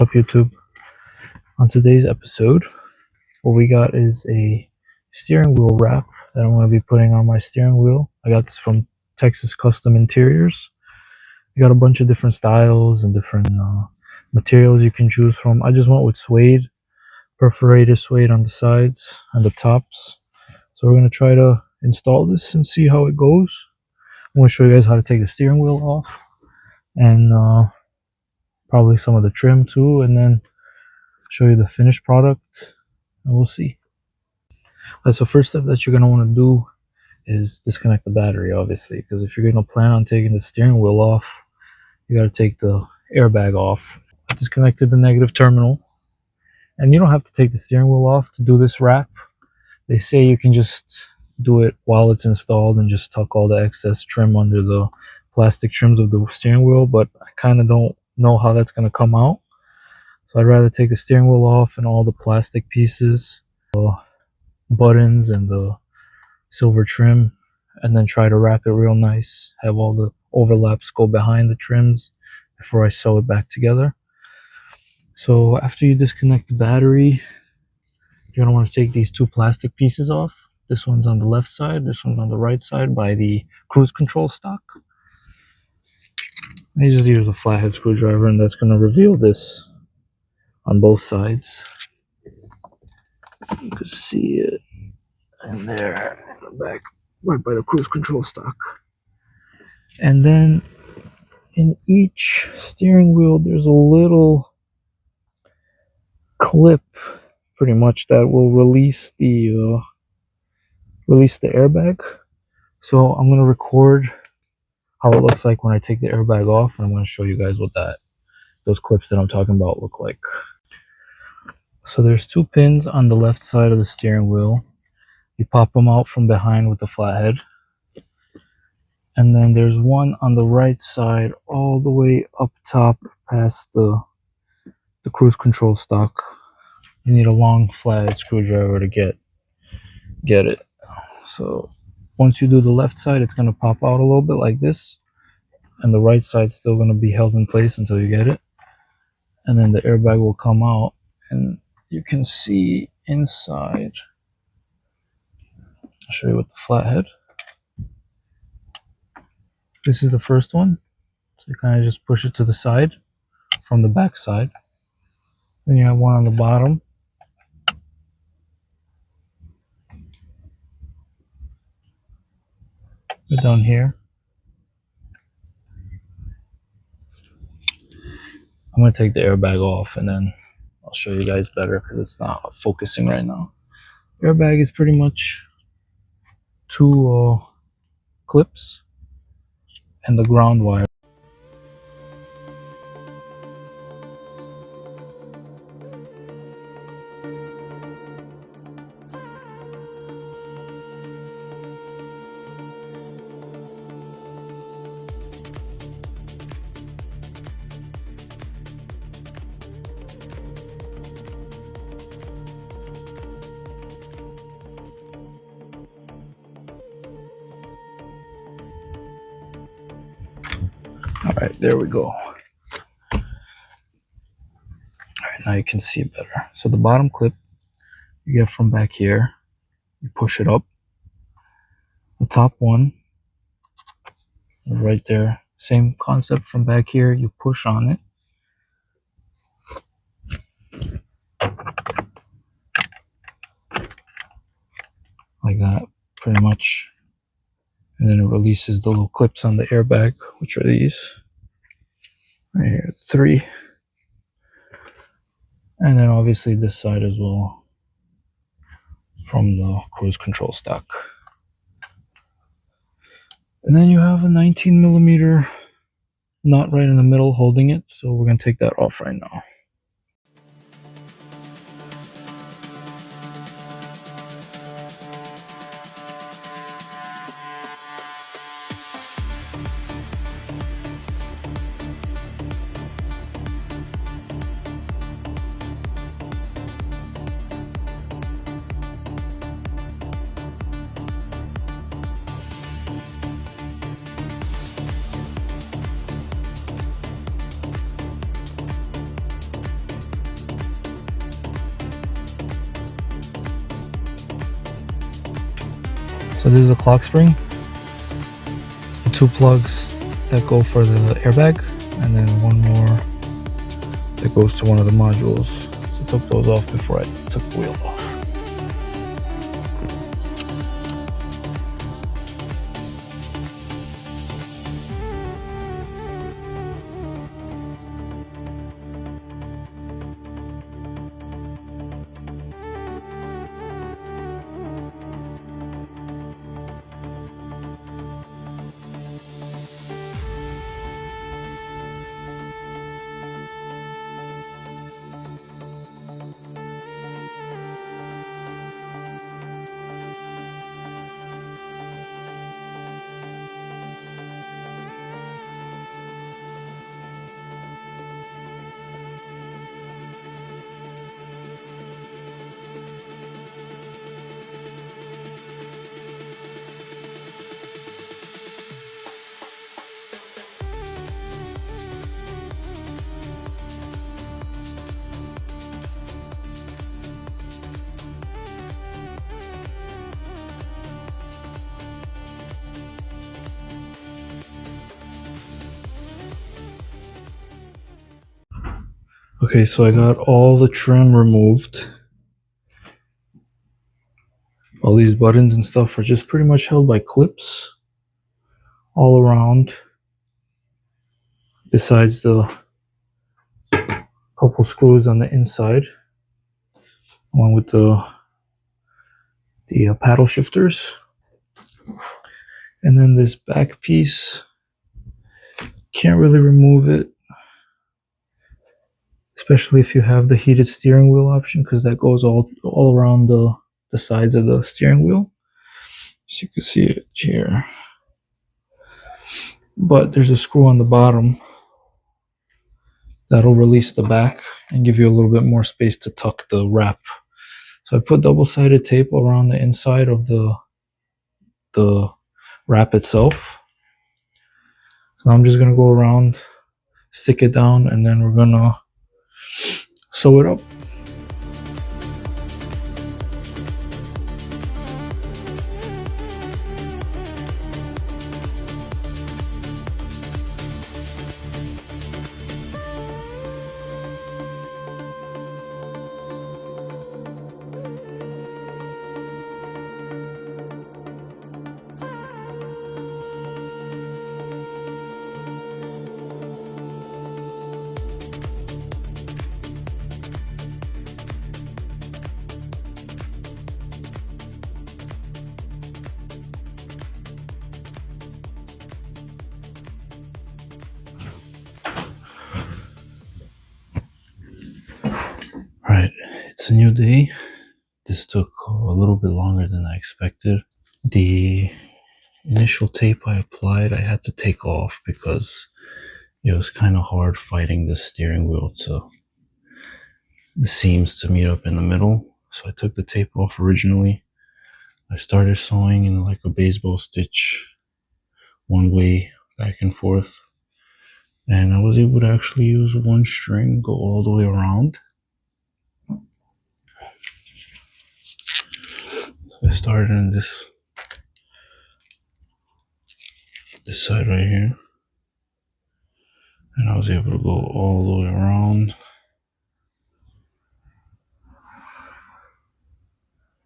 up, YouTube? On today's episode, what we got is a steering wheel wrap that I'm going to be putting on my steering wheel. I got this from Texas Custom Interiors. You got a bunch of different styles and different materials you can choose from. I just went with suede, perforated suede on the sides and the tops. So we're going to try to install this and see how it goes. I'm going to show you guys how to take the steering wheel off and probably some of the trim too, and then show you the finished product, and we'll see. Alright, so first step that you're going to want to do is disconnect the battery, obviously, because if you're going to plan on taking the steering wheel off, you got to take the airbag off. I disconnected the negative terminal, and you don't have to take the steering wheel off to do this wrap. They say you can just do it while it's installed and just tuck all the excess trim under the plastic trims of the steering wheel, but I kind of don't know how that's going to come out. So I'd rather take the steering wheel off and all the plastic pieces, the buttons and the silver trim, and then try to wrap it real nice. Have all the overlaps go behind the trims before I sew it back together. So after you disconnect the battery, you're going to want to take these two plastic pieces off. This one's on the left side, this one's on the right side by the cruise control stock. I just use a flathead screwdriver, and that's going to reveal this on both sides. You can see it in there in the back, right by the cruise control stock. And then in each steering wheel, there's a little clip, pretty much, that will release the airbag. So I'm going to record how it looks like when I take the airbag off, and I'm going to show you guys what those clips that I'm talking about look like. So there's two pins on the left side of the steering wheel. You pop them out from behind with the flathead. And then there's one on the right side all the way up top past the cruise control stock. You need a long flathead screwdriver to get it. So once you do the left side, it's going to pop out a little bit like this, and the right side's still going to be held in place until you get it. And then the airbag will come out, and you can see inside. I'll show you with the flathead. This is the first one. So you kind of just push it to the side from the back side. Then you have one on the bottom. Down here. I'm going to take the airbag off, and then I'll show you guys better because it's not focusing right now. Airbag is pretty much two clips and the ground wire. Alright, there we go. Alright, now you can see it better. So the bottom clip you get from back here, you push it up. The top one, right there, same concept from back here, you push on it. Like that, pretty much. And then it releases the little clips on the airbag, which are these. Right here, 3. And then obviously this side as well, from the cruise control stock. And then you have a 19mm nut right in the middle holding it, so we're going to take that off right now. So this is a clock spring, the 2 plugs that go for the airbag, and then one more that goes to one of the modules. So I took those off before I took the wheel off. Okay, so I got all the trim removed. All these buttons and stuff are just pretty much held by clips all around, besides the couple screws on the inside, along with the paddle shifters. And then this back piece, can't really remove it, especially if you have the heated steering wheel option, because that goes all around the sides of the steering wheel. So you can see it here. But there's a screw on the bottom that'll release the back and give you a little bit more space to tuck the wrap. So I put double-sided tape around the inside of the wrap itself. Now I'm just gonna go around, stick it down, and then we're gonna sew it up. Alright, it's a new day. This took a little bit longer than I expected. The initial tape I applied, I had to take off because it was kind of hard fighting the steering wheel to the seams to meet up in the middle. So I took the tape off originally. I started sewing in like a baseball stitch, one way back and forth. And I was able to actually use one string, go all the way around. So I started in this side right here. And I was able to go all the way around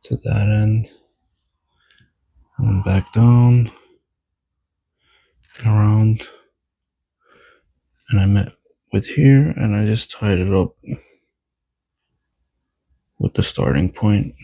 to that end. And then back down, and around. And I met with here, and I just tied it up with the starting point.